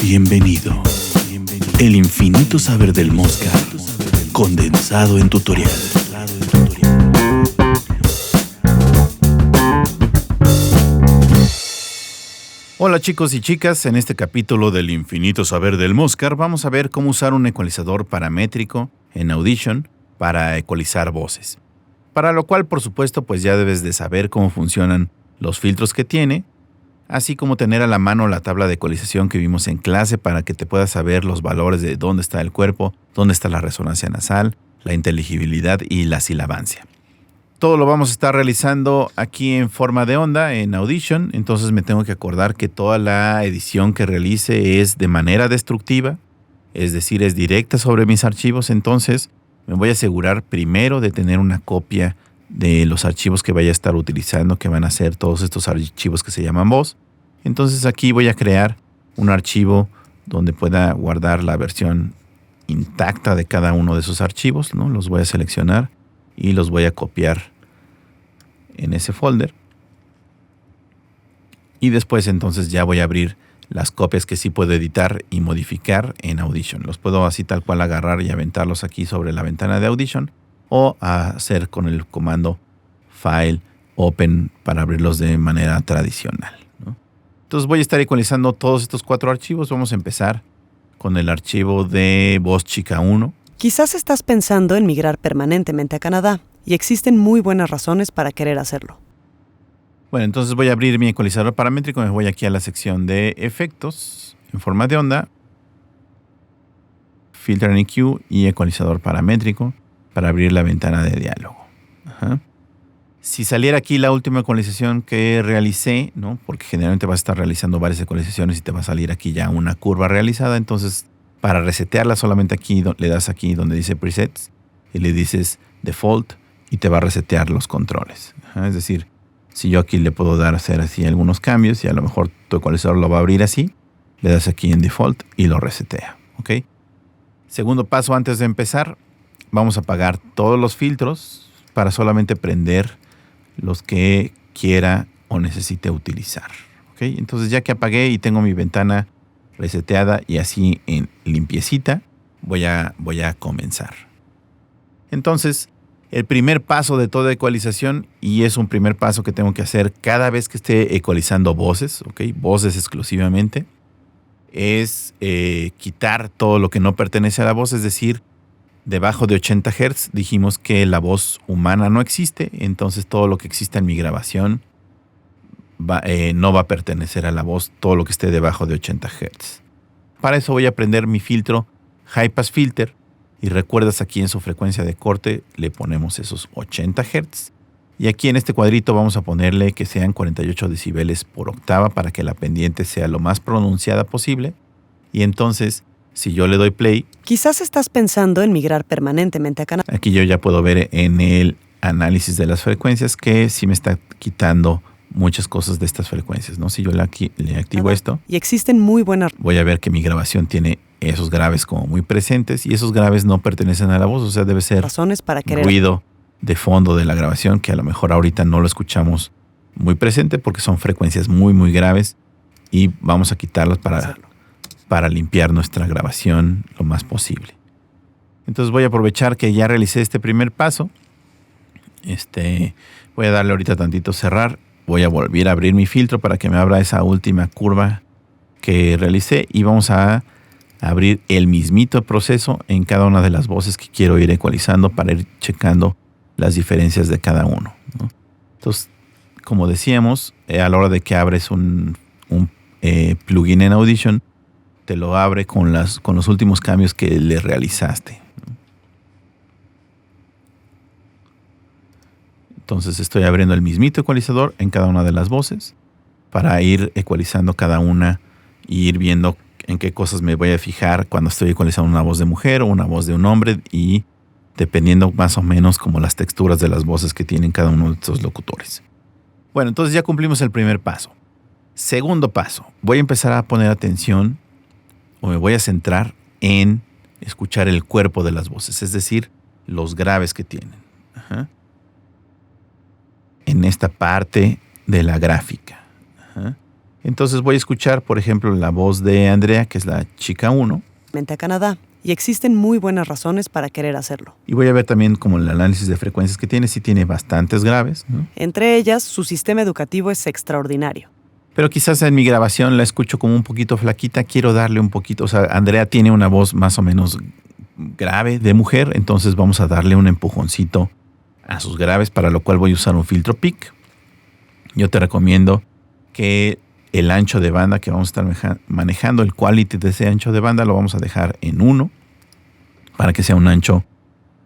Bienvenido. El infinito saber del Mosca, condensado en tutorial. Hola chicos y chicas, en este capítulo del infinito saber del Mosca vamos a ver cómo usar un ecualizador paramétrico en Audition para ecualizar voces. Para lo cual, por supuesto, pues ya debes de saber cómo funcionan los filtros que tiene, así como tener a la mano la tabla de ecualización que vimos en clase para que te puedas saber los valores de dónde está el cuerpo, dónde está la resonancia nasal, la inteligibilidad y la silabancia. Todo lo vamos a estar realizando aquí en forma de onda en Audition, entonces me tengo que acordar que toda la edición que realice es de manera destructiva, es decir, es directa sobre mis archivos. Entonces me voy a asegurar primero de tener una copia de los archivos que vaya a estar utilizando, que van a ser todos estos archivos que se llaman voz. Entonces aquí voy a crear un archivo donde pueda guardar la versión intacta de cada uno de esos archivos, ¿no? Los voy a seleccionar y los voy a copiar en ese folder. Y después entonces ya voy a abrir las copias que sí puedo editar y modificar en Audition. Los puedo así tal cual agarrar y aventarlos aquí sobre la ventana de Audition, o hacer con el comando File Open para abrirlos de manera tradicional, ¿no? Entonces voy a estar ecualizando todos estos 4 archivos. Vamos a empezar con el archivo de Voz Chica 1. Quizás estás pensando en migrar permanentemente a Canadá, y existen muy buenas razones para querer hacerlo. Bueno, entonces voy a abrir mi ecualizador paramétrico. Me voy aquí a la sección de efectos en forma de onda, Filter and EQ y ecualizador paramétrico para abrir la ventana de diálogo. Si saliera aquí la última ecualización que realicé, ¿no? Porque generalmente vas a estar realizando varias ecualizaciones y te va a salir aquí ya una curva realizada. Entonces, para resetearla, solamente aquí le das aquí donde dice presets y le dices default y te va a resetear los controles. Es decir, si yo aquí le puedo dar a hacer así algunos cambios y a lo mejor tu ecualizador lo va a abrir así, le das aquí en default y lo resetea. ¿Ok? Segundo paso antes de empezar, vamos a apagar todos los filtros para solamente prender los que quiera o necesite utilizar. ¿Ok? Entonces ya que apagué y tengo mi ventana reseteada y así en limpiecita, voy a comenzar. Entonces, el primer paso de toda ecualización, y es un primer paso que tengo que hacer cada vez que esté ecualizando voces, ¿ok? Voces exclusivamente, es quitar todo lo que no pertenece a la voz, es decir, debajo de 80 Hz dijimos que la voz humana no existe, entonces todo lo que exista en mi grabación no va a pertenecer a la voz, todo lo que esté debajo de 80 Hz. Para eso voy a prender mi filtro High Pass Filter, y recuerdas aquí en su frecuencia de corte le ponemos esos 80 Hz. Y aquí en este cuadrito vamos a ponerle que sean 48 decibeles por octava para que la pendiente sea lo más pronunciada posible. Y entonces, si yo le doy play... Quizás estás pensando en migrar permanentemente a Canadá. Aquí yo ya puedo ver en el análisis de las frecuencias que sí me está quitando muchas cosas de estas frecuencias, ¿no? Si yo le activo esto... Y existen muy buenas... Voy a ver que mi grabación tiene esos graves como muy presentes, y esos graves no pertenecen a la voz, o sea, debe ser razones para querer ruido de fondo de la grabación que a lo mejor ahorita no lo escuchamos muy presente porque son frecuencias muy muy graves, y vamos a quitarlas para limpiar nuestra grabación lo más posible. Entonces voy a aprovechar que ya realicé este primer paso. Voy a darle ahorita tantito cerrar, voy a volver a abrir mi filtro para que me abra esa última curva que realicé, y vamos a abrir el mismito proceso en cada una de las voces que quiero ir ecualizando para ir checando las diferencias de cada uno, ¿no? Entonces, como decíamos, a la hora de que abres un plugin en Audition, te lo abre con los últimos cambios que le realizaste, ¿no? Entonces estoy abriendo el mismito ecualizador en cada una de las voces para ir ecualizando cada una y ir viendo en qué cosas me voy a fijar cuando estoy ecualizando una voz de mujer o una voz de un hombre, y dependiendo más o menos como las texturas de las voces que tienen cada uno de estos locutores. Bueno, entonces ya cumplimos el primer paso. Segundo paso, voy a empezar a poner atención, o me voy a centrar en escuchar el cuerpo de las voces, es decir, los graves que tienen. En esta parte de la gráfica. Entonces voy a escuchar, por ejemplo, la voz de Andrea, que es la chica 1. A Canadá, y existen muy buenas razones para querer hacerlo. Y voy a ver también como el análisis de frecuencias que tiene, si tiene bastantes graves, ¿no? Entre ellas, su sistema educativo es extraordinario. Pero quizás en mi grabación la escucho como un poquito flaquita, quiero darle un poquito, o sea, Andrea tiene una voz más o menos grave de mujer, entonces vamos a darle un empujoncito a sus graves, para lo cual voy a usar un filtro PIC. Yo te recomiendo que el ancho de banda que vamos a estar manejando, el quality de ese ancho de banda, lo vamos a dejar en 1 para que sea un ancho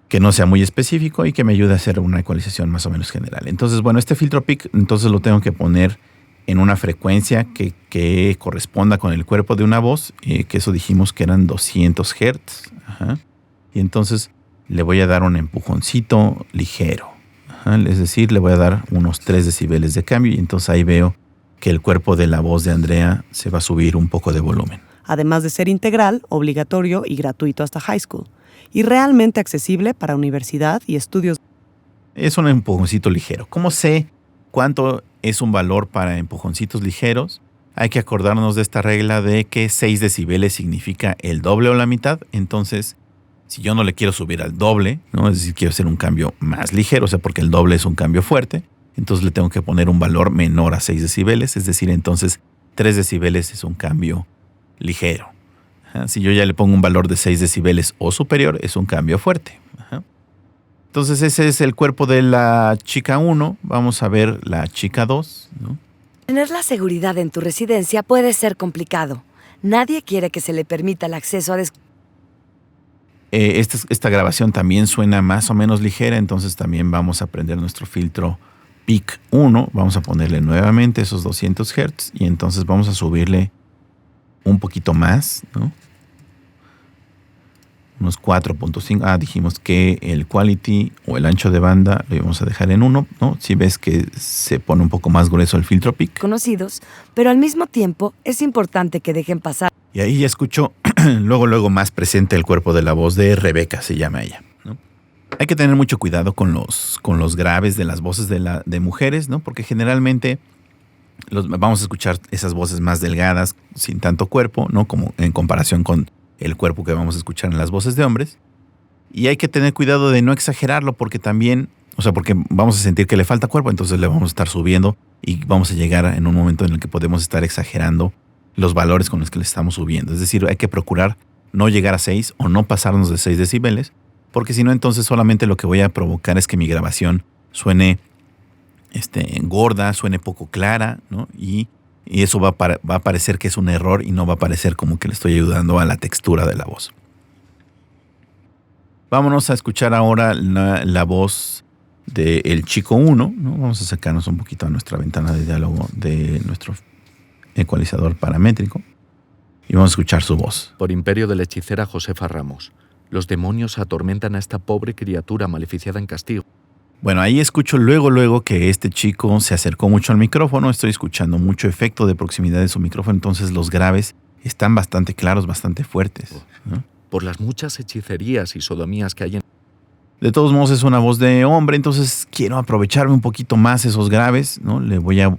que no sea muy específico y que me ayude a hacer una ecualización más o menos general. Entonces, bueno, este filtro PIC, entonces lo tengo que poner en una frecuencia que corresponda con el cuerpo de una voz, que eso dijimos que eran 200 Hz. Ajá. Y entonces le voy a dar un empujoncito ligero. Ajá. Es decir, le voy a dar unos 3 decibeles de cambio y entonces ahí veo que el cuerpo de la voz de Andrea se va a subir un poco de volumen. Además de ser integral, obligatorio y gratuito hasta high school. Y realmente accesible para universidad y estudios. Es un empujoncito ligero. ¿Cómo sé cuánto es un valor para empujoncitos ligeros? Hay que acordarnos de esta regla de que 6 decibeles significa el doble o la mitad. Entonces, si yo no le quiero subir al doble, ¿no? Es decir, quiero hacer un cambio más ligero, o sea, porque el doble es un cambio fuerte, entonces le tengo que poner un valor menor a 6 decibeles, es decir, entonces 3 decibeles es un cambio ligero. Ajá. Si yo ya le pongo un valor de 6 decibeles o superior, es un cambio fuerte. Ajá. Entonces ese es el cuerpo de la chica 1. Vamos a ver la chica 2, ¿no? Tener la seguridad en tu residencia puede ser complicado. Nadie quiere que se le permita el acceso a Esta grabación también suena más o menos ligera, entonces también vamos a prender nuestro filtro PIC 1, vamos a ponerle nuevamente esos 200 Hz y entonces vamos a subirle un poquito más, ¿no? Unos 4.5. Dijimos que el quality o el ancho de banda lo íbamos a dejar en 1, ¿no? Si ves que se pone un poco más grueso el filtro PIC. conocidos, pero al mismo tiempo es importante que dejen pasar. Y ahí ya escucho luego más presente el cuerpo de la voz de Rebeca, se llama ella, ¿no? Hay que tener mucho cuidado con los graves de las voces de mujeres, ¿no? Porque generalmente vamos a escuchar esas voces más delgadas, sin tanto cuerpo, ¿no? Como en comparación con el cuerpo que vamos a escuchar en las voces de hombres. Y hay que tener cuidado de no exagerarlo porque también, o sea, porque vamos a sentir que le falta cuerpo, entonces le vamos a estar subiendo y vamos a llegar en un momento en el que podemos estar exagerando los valores con los que le estamos subiendo. Es decir, hay que procurar no llegar a 6 o no pasarnos de 6 decibeles, porque si no, entonces solamente lo que voy a provocar es que mi grabación suene gorda, suene poco clara, ¿no? Y eso va a parecer que es un error y no va a parecer como que le estoy ayudando a la textura de la voz. Vámonos a escuchar ahora la voz del chico 1, ¿no? Vamos a acercarnos un poquito a nuestra ventana de diálogo de nuestro ecualizador paramétrico y vamos a escuchar su voz. Por imperio de la hechicera Josefa Ramos, los demonios atormentan a esta pobre criatura maleficiada en castigo. Bueno, ahí escucho luego que este chico se acercó mucho al micrófono, estoy escuchando mucho efecto de proximidad de su micrófono, entonces los graves están bastante claros, bastante fuertes, ¿no? Por las muchas hechicerías y sodomías que hay en... De todos modos es una voz de hombre, entonces quiero aprovecharme un poquito más esos graves, ¿no? Le voy a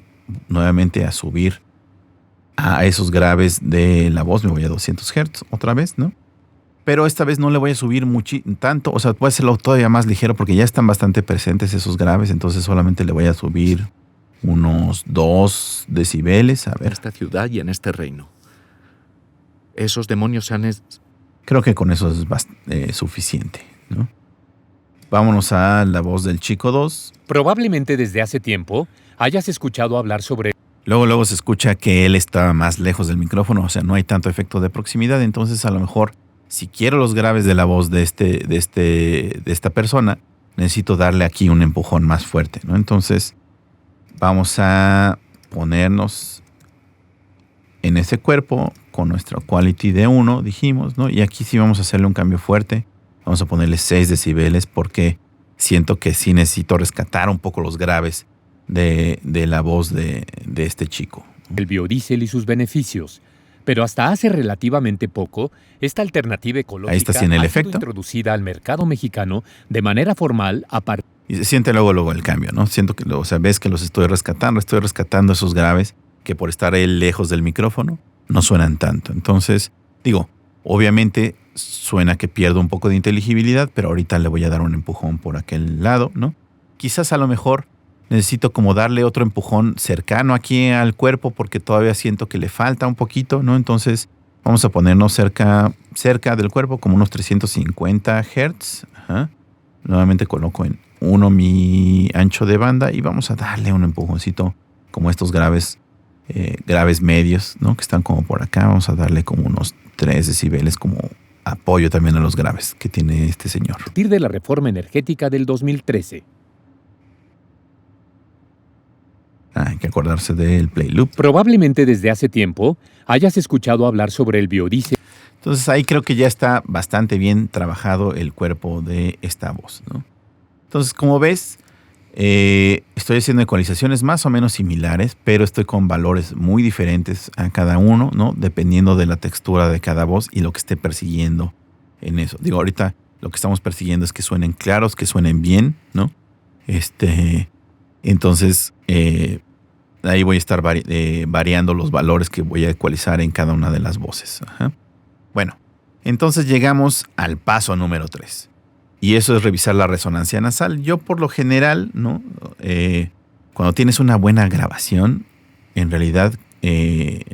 nuevamente a subir a esos graves de la voz, me voy a 200 Hz otra vez, ¿no? Pero esta vez no le voy a subir tanto, o sea, puede hacerlo todavía más ligero porque ya están bastante presentes esos graves, entonces solamente le voy a subir unos 2 decibeles, a ver. En esta ciudad y en este reino. Esos demonios han... Creo que con eso es suficiente, ¿no? Vámonos a la voz del chico 2. Probablemente desde hace tiempo hayas escuchado hablar sobre... Luego se escucha que él está más lejos del micrófono, o sea, no hay tanto efecto de proximidad, entonces a lo mejor si quiero los graves de la voz de esta persona, necesito darle aquí un empujón más fuerte, ¿no? Entonces vamos a ponernos en ese cuerpo con nuestra quality de 1, dijimos, ¿no? Y aquí sí vamos a hacerle un cambio fuerte. Vamos a ponerle 6 decibeles porque siento que sí necesito rescatar un poco los graves de la voz de este chico. el biodiesel y sus beneficios. Pero hasta hace relativamente poco, esta alternativa ecológica Ahí está sin el ha efecto. sido introducida al mercado mexicano de manera formal a partir... Y se siente luego el cambio, ¿no? Siento que, ves que los estoy rescatando esos graves que por estar él lejos del micrófono no suenan tanto. Entonces, digo, obviamente suena que pierdo un poco de inteligibilidad, pero ahorita le voy a dar un empujón por aquel lado, ¿no? Quizás a lo mejor necesito como darle otro empujón cercano aquí al cuerpo porque todavía siento que le falta un poquito, ¿no? Entonces vamos a ponernos cerca del cuerpo, como unos 350 Hz. Ajá. Nuevamente coloco en 1 mi ancho de banda y vamos a darle un empujoncito como estos graves medios, ¿no? Que están como por acá. Vamos a darle como unos 3 decibeles como apoyo también a los graves que tiene este señor. A partir de la reforma energética del 2013. Hay que acordarse del play loop. Probablemente desde hace tiempo hayas escuchado hablar sobre el biodiesel. Entonces ahí creo que ya está bastante bien trabajado el cuerpo de esta voz, ¿no? Entonces, como ves, estoy haciendo ecualizaciones más o menos similares, pero estoy con valores muy diferentes a cada uno, ¿no? Dependiendo de la textura de cada voz y lo que esté persiguiendo en eso. Digo, ahorita lo que estamos persiguiendo es que suenen claros, que suenen bien, ¿no? Entonces, ahí voy a estar variando los valores que voy a ecualizar en cada una de las voces. Ajá. Bueno, entonces llegamos al paso número 3. Y eso es revisar la resonancia nasal. Yo por lo general, ¿no? Cuando tienes una buena grabación, en realidad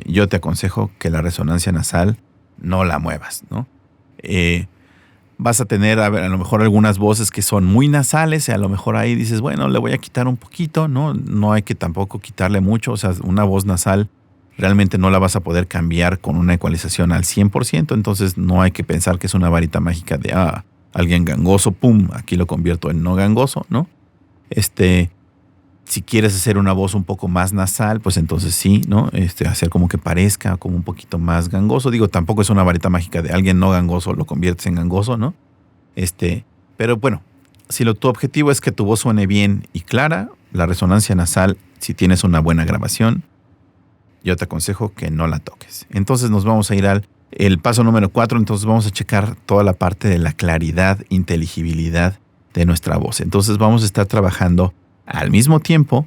yo te aconsejo que la resonancia nasal no la muevas, ¿no? Vas a tener a lo mejor algunas voces que son muy nasales y a lo mejor ahí dices, bueno, le voy a quitar un poquito, ¿no? No hay que tampoco quitarle mucho. O sea, una voz nasal realmente no la vas a poder cambiar con una ecualización al 100%. Entonces no hay que pensar que es una varita mágica de, alguien gangoso, pum, aquí lo convierto en no gangoso, ¿no? Si quieres hacer una voz un poco más nasal, pues entonces sí, ¿no? Hacer como que parezca como un poquito más gangoso. Digo, tampoco es una varita mágica de alguien no gangoso, lo conviertes en gangoso, ¿no? Pero bueno, si tu objetivo es que tu voz suene bien y clara, la resonancia nasal, si tienes una buena grabación, yo te aconsejo que no la toques. Entonces nos vamos a ir al paso número 4, entonces vamos a checar toda la parte de la claridad, inteligibilidad de nuestra voz. Entonces vamos a estar trabajando al mismo tiempo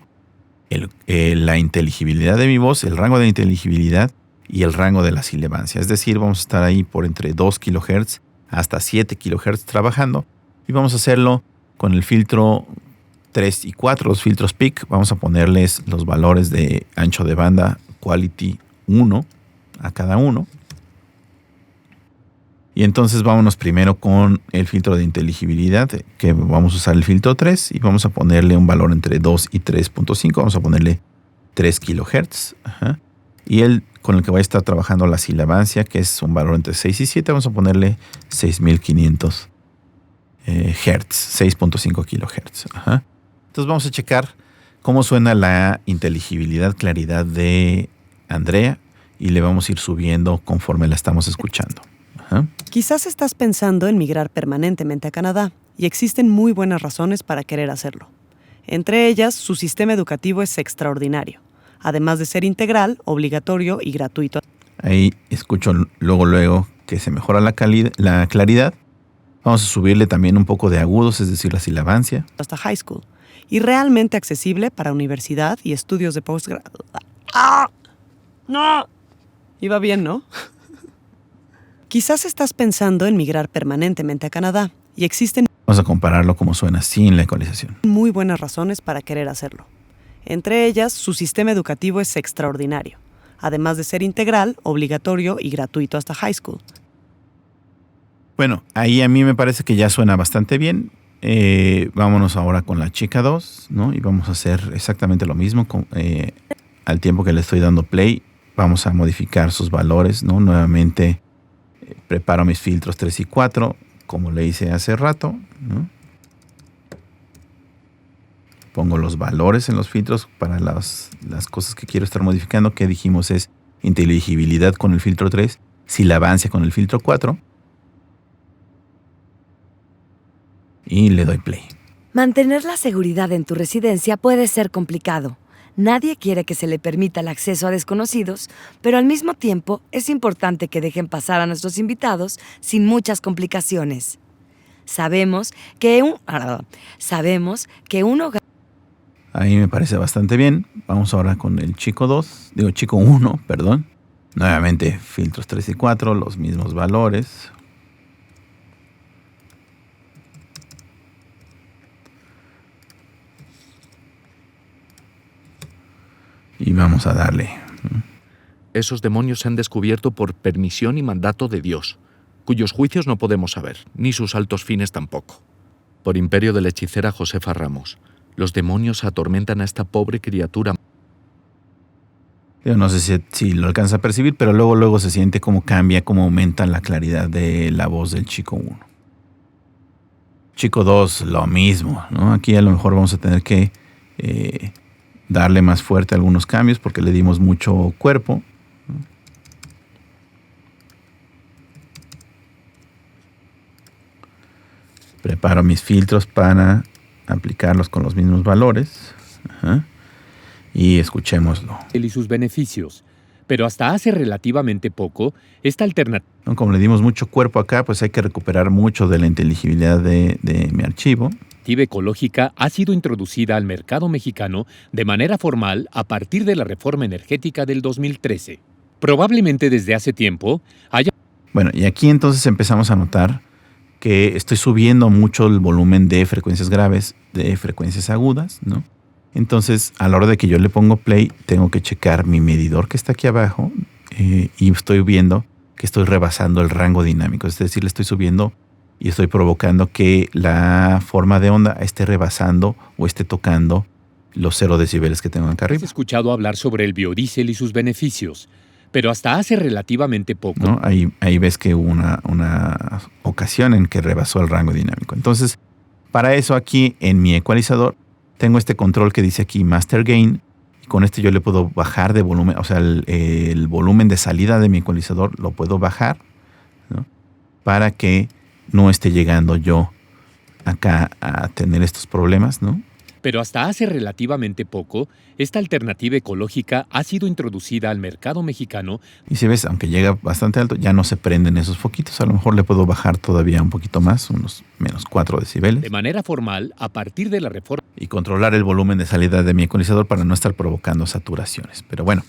la inteligibilidad de mi voz, el rango de inteligibilidad y el rango de la sibilancia. Es decir, vamos a estar ahí por entre 2 kHz hasta 7 kHz trabajando y vamos a hacerlo con el filtro 3 y 4, los filtros peak. Vamos a ponerles los valores de ancho de banda quality 1 a cada uno. Y entonces vámonos primero con el filtro de inteligibilidad, que vamos a usar el filtro 3 y vamos a ponerle un valor entre 2 y 3.5. Vamos a ponerle 3 kHz. Ajá. Y con el que voy a estar trabajando la sibilancia, que es un valor entre 6 y 7, vamos a ponerle 6500 Hz, 6.5 kHz. Ajá. Entonces vamos a checar cómo suena la inteligibilidad, claridad de Andrea y le vamos a ir subiendo conforme la estamos escuchando. Ajá. Quizás estás pensando en migrar permanentemente a Canadá y existen muy buenas razones para querer hacerlo. Entre ellas, su sistema educativo es extraordinario, además de ser integral, obligatorio y gratuito. Ahí escucho luego que se mejora la claridad. Vamos a subirle también un poco de agudos, es decir, la sibilancia. Hasta high school. Y realmente accesible para universidad y estudios de postgrado. ¡Ah! ¡No! Iba bien, ¿no? Quizás estás pensando en migrar permanentemente a Canadá y existen Vamos a compararlo como suena sin la ecualización. muy buenas razones para querer hacerlo. Entre ellas, su sistema educativo es extraordinario, además de ser integral, obligatorio y gratuito hasta high school. Bueno, ahí a mí me parece que ya suena bastante bien. Vámonos ahora con la chica 2, ¿no? Y vamos a hacer exactamente lo mismo. Al tiempo que le estoy dando play, vamos a modificar sus valores, ¿no? Nuevamente preparo mis filtros 3 y 4, como le hice hace rato, ¿no? Pongo los valores en los filtros para las cosas que quiero estar modificando, que dijimos es inteligibilidad con el filtro 3, sibilancia con el filtro 4. Y le doy play. Mantener la seguridad en tu residencia puede ser complicado. Nadie quiere que se le permita el acceso a desconocidos, pero al mismo tiempo es importante que dejen pasar a nuestros invitados sin muchas complicaciones. Sabemos que un hogar... Ahí me parece bastante bien. Vamos ahora con el chico 1, perdón. Nuevamente filtros 3 y 4, los mismos valores. Y vamos a darle. Esos demonios se han descubierto por permisión y mandato de Dios, cuyos juicios no podemos saber, ni sus altos fines tampoco. Por imperio de la hechicera Josefa Ramos, los demonios atormentan a esta pobre criatura. Yo no sé si lo alcanza a percibir, pero luego se siente cómo cambia, cómo aumenta la claridad de la voz del chico 1. Chico 2, lo mismo, ¿no? Aquí a lo mejor vamos a tener que darle más fuerte algunos cambios porque le dimos mucho cuerpo. Preparo mis filtros para aplicarlos con los mismos valores. Ajá. Y escuchémoslo. Y sus beneficios. Pero hasta hace relativamente poco, esta alternativa... Como le dimos mucho cuerpo acá, pues hay que recuperar mucho de la inteligibilidad de mi archivo. ecológica ha sido introducida al mercado mexicano de manera formal a partir de la reforma energética del 2013. Probablemente desde hace tiempo haya... Bueno, y aquí entonces empezamos a notar que estoy subiendo mucho el volumen de frecuencias graves, de frecuencias agudas, ¿no? Entonces, a la hora de que yo le pongo play, tengo que checar mi medidor que está aquí abajo y estoy viendo que estoy rebasando el rango dinámico. Es decir, le estoy subiendo y estoy provocando que la forma de onda esté rebasando o esté tocando los 0 decibeles que tengo acá arriba. Has escuchado hablar sobre el biodiesel y sus beneficios, pero hasta hace relativamente poco... ¿No? Ahí ves que hubo una ocasión en que rebasó el rango dinámico. Entonces, para eso aquí en mi ecualizador tengo este control que dice aquí Master Gain. Y con este yo le puedo bajar de volumen, o sea, el volumen de salida de mi ecualizador lo puedo bajar, ¿no? Para que no esté llegando yo acá a tener estos problemas, ¿no? Pero hasta hace relativamente poco, esta alternativa ecológica ha sido introducida al mercado mexicano. Y si ves, aunque llega bastante alto, ya no se prenden esos foquitos. A lo mejor le puedo bajar todavía un poquito más, unos menos 4 decibeles. De manera formal, a partir de la reforma. Y controlar el volumen de salida de mi ecualizador para no estar provocando saturaciones. Pero bueno,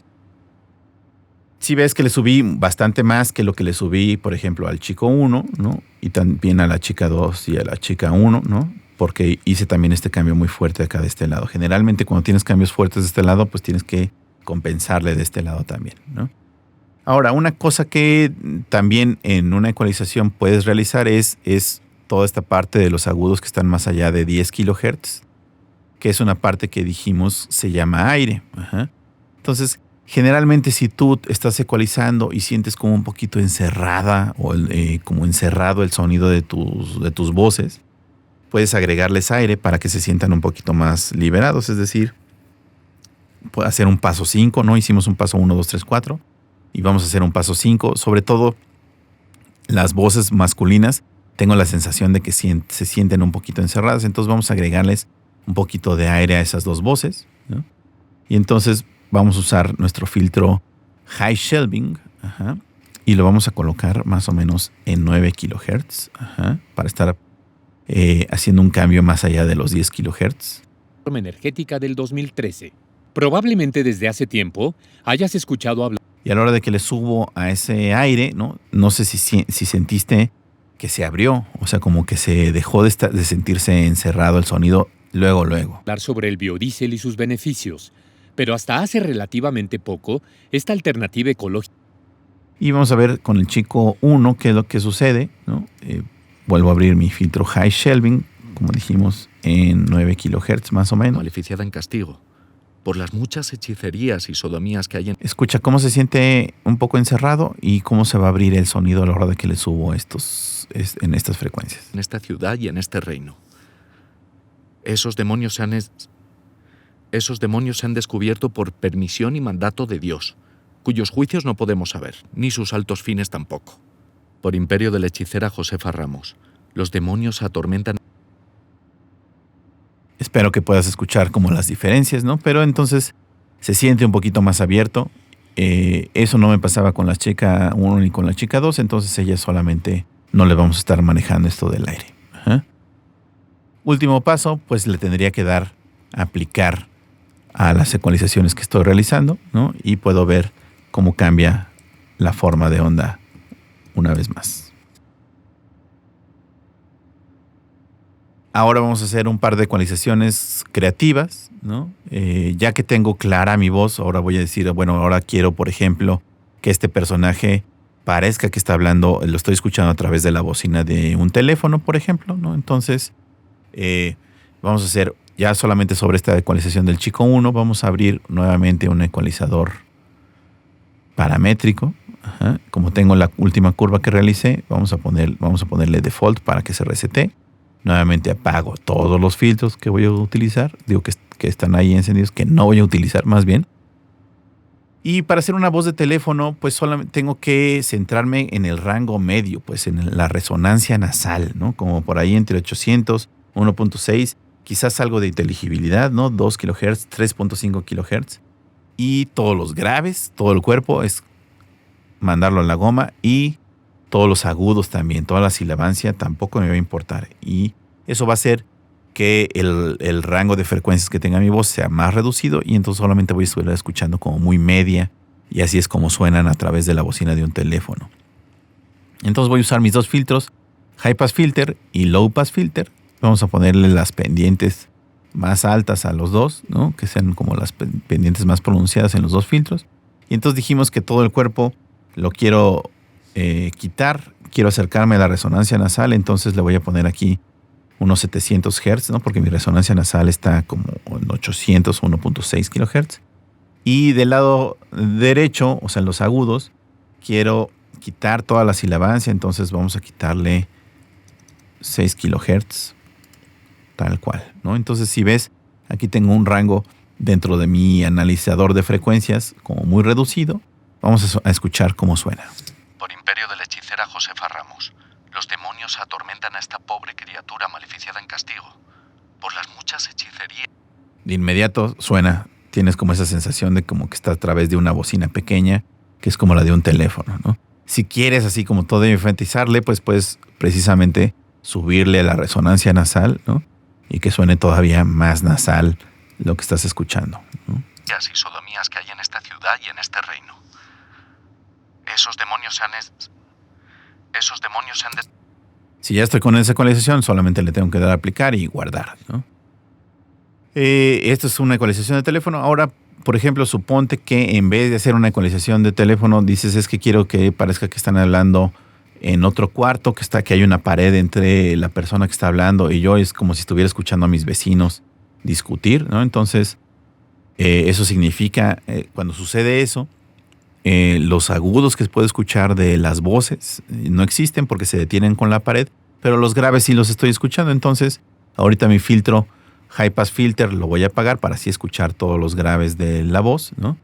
si ves que le subí bastante más que lo que le subí, por ejemplo, al chico 1, ¿no? Y también a la chica 2 y a la chica 1, ¿no? Porque hice también este cambio muy fuerte acá de este lado. Generalmente cuando tienes cambios fuertes de este lado, pues tienes que compensarle de este lado también, ¿no? Ahora, una cosa que también en una ecualización puedes realizar es toda esta parte de los agudos que están más allá de 10 kilohertz, que es una parte que dijimos se llama aire. Ajá. Entonces, generalmente si tú estás ecualizando y sientes como un poquito encerrada o como encerrado el sonido de tus voces, puedes agregarles aire para que se sientan un poquito más liberados. Es decir, puedes hacer un paso 5, ¿no? Hicimos un paso 1, 2, 3, 4 y vamos a hacer un paso 5. Sobre todo las voces masculinas, tengo la sensación de que se sienten un poquito encerradas. Entonces vamos a agregarles un poquito de aire a esas dos voces, ¿no? Y entonces vamos a usar nuestro filtro High Shelving, ajá, y lo vamos a colocar más o menos en 9 kilohertz, ajá, para estar haciendo un cambio más allá de los 10 kilohertz. Reforma energética del 2013. Probablemente desde hace tiempo hayas escuchado hablar. Y a la hora de que le subo a ese aire, no sé si sentiste que se abrió, o sea, como que se dejó de sentirse encerrado el sonido luego. Hablar sobre el biodiesel y sus beneficios, pero hasta hace relativamente poco, esta alternativa ecológica... Y vamos a ver con el chico 1 qué es lo que sucede, ¿no? Vuelvo a abrir mi filtro High Shelving, como dijimos, en 9 kilohertz más o menos. Maleficiada en castigo por las muchas hechicerías y sodomías que hay en... Escucha cómo se siente un poco encerrado y cómo se va a abrir el sonido a la hora de que le subo en estas frecuencias. En esta ciudad y en este reino. Esos demonios se han descubierto por permisión y mandato de Dios, cuyos juicios no podemos saber, ni sus altos fines tampoco. Por imperio de la hechicera Josefa Ramos, los demonios atormentan... Espero que puedas escuchar como las diferencias, ¿no? Pero entonces se siente un poquito más abierto. Eso no me pasaba con la chica 1 ni con la chica 2, entonces ella solamente no le vamos a estar manejando esto del aire. Ajá. Último paso, pues le tendría que aplicar a las ecualizaciones que estoy realizando, ¿no? Y puedo ver cómo cambia la forma de onda una vez más. Ahora vamos a hacer un par de ecualizaciones creativas, ¿no? Ya que tengo clara mi voz, ahora voy a decir, bueno, ahora quiero, por ejemplo, que este personaje parezca que está hablando, lo estoy escuchando a través de la bocina de un teléfono, por ejemplo, ¿no? Entonces, vamos a hacer ya solamente sobre esta ecualización del chico 1, vamos a abrir nuevamente un ecualizador paramétrico. Ajá. Como tengo la última curva que realicé, vamos a ponerle default para que se resete. Nuevamente apago todos los filtros que voy a utilizar, digo que están ahí encendidos, que no voy a utilizar más bien. Y para hacer una voz de teléfono, pues solamente tengo que centrarme en el rango medio, pues en la resonancia nasal, ¿no? Como por ahí entre 800, 1.6, quizás algo de inteligibilidad, ¿no? 2 kHz, 3.5 kHz. Y todos los graves, todo el cuerpo es mandarlo a la goma, y todos los agudos también, toda la silabancia tampoco me va a importar. Y eso va a hacer que el rango de frecuencias que tenga mi voz sea más reducido, y entonces solamente voy a estar escuchando como muy media, y así es como suenan a través de la bocina de un teléfono. Entonces voy a usar mis dos filtros, High Pass Filter y Low Pass Filter. Vamos a ponerle las pendientes más altas a los dos, ¿no? Que sean como las pendientes más pronunciadas en los dos filtros. Y entonces dijimos que todo el cuerpo lo quiero quitar, quiero acercarme a la resonancia nasal, entonces le voy a poner aquí unos 700 Hz, ¿no? Porque mi resonancia nasal está como en 800, 1.6 kHz. Y del lado derecho, o sea, en los agudos, quiero quitar toda la silabancia, entonces vamos a quitarle 6 kHz, tal cual, ¿no? Entonces, si ves, aquí tengo un rango dentro de mi analizador de frecuencias como muy reducido. Vamos a escuchar cómo suena. Por imperio de la hechicera Josefa Ramos, los demonios atormentan a esta pobre criatura maleficiada en castigo por las muchas hechicerías. De inmediato suena, tienes como esa sensación de como que está a través de una bocina pequeña, que es como la de un teléfono, ¿no? Si quieres así como todo enfatizarle, pues puedes precisamente subirle la resonancia nasal, ¿no? Y que suene todavía más nasal lo que estás escuchando, ¿no? Y sodomías que hay en esta ciudad y en este reino. Esos demonios se han... Si ya estoy con esa ecualización, solamente le tengo que dar a aplicar y guardar, ¿no? Esto es una ecualización de teléfono. Ahora, por ejemplo, suponte que en vez de hacer una ecualización de teléfono, dices, es que quiero que parezca que están hablando en otro cuarto, que hay una pared entre la persona que está hablando y yo, es como si estuviera escuchando a mis vecinos discutir, ¿no? Entonces, eso significa, cuando sucede eso, los agudos que puedo escuchar de las voces no existen porque se detienen con la pared, pero los graves sí los estoy escuchando. Entonces, ahorita mi filtro High Pass Filter lo voy a apagar para así escuchar todos los graves de la voz, ¿no?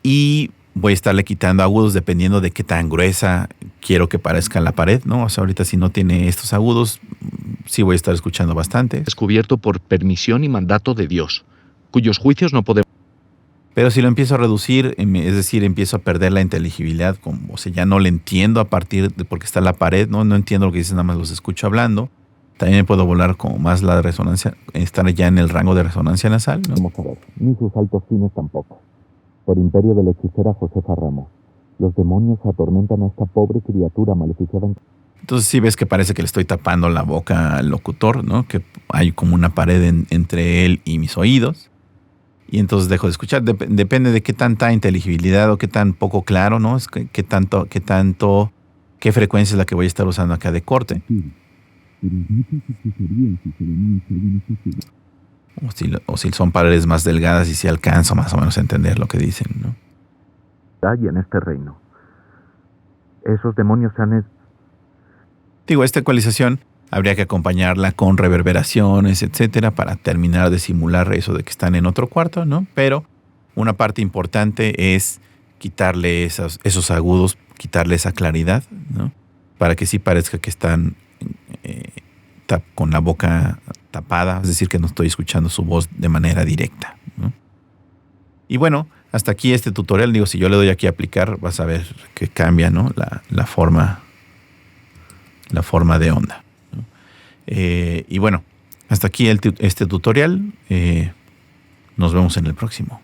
Y voy a estarle quitando agudos dependiendo de qué tan gruesa quiero que parezca la pared, ¿no? O sea, ahorita si no tiene estos agudos, sí voy a estar escuchando bastante. Descubierto por permisión y mandato de Dios, cuyos juicios no podemos... Pero si lo empiezo a reducir, es decir, empiezo a perder la inteligibilidad, o sea, ya no le entiendo a partir de porque está la pared, ¿no? No entiendo lo que dicen, nada más los escucho hablando. También puedo volar como más la resonancia, estar ya en el rango de resonancia nasal, ¿no? Vamos a ver, ni sus altos fines tampoco. Por imperio de la hechicera Josefa Ramos, los demonios atormentan a esta pobre criatura maleficiada en... Entonces sí ves que parece que le estoy tapando la boca al locutor, ¿no? Que hay como una pared entre él y mis oídos. Y entonces dejo de escuchar. Depende de qué tanta inteligibilidad o qué tan poco claro, ¿no? Es qué frecuencia es la que voy a estar usando acá de corte. O si son paredes más delgadas y si alcanzo más o menos a entender lo que dicen, ¿no? Y en este reino, esos demonios han... Digo, esta ecualización habría que acompañarla con reverberaciones, etcétera, para terminar de simular eso de que están en otro cuarto, ¿no? Pero una parte importante es quitarle esos agudos, quitarle esa claridad, ¿no? Para que sí parezca que están con la boca tapada, es decir, que no estoy escuchando su voz de manera directa, ¿no? Y bueno, hasta aquí este tutorial. Digo, si yo le doy aquí a aplicar, vas a ver que cambia, ¿no? la forma de onda, ¿no? Y bueno, hasta aquí este tutorial. Nos vemos en el próximo.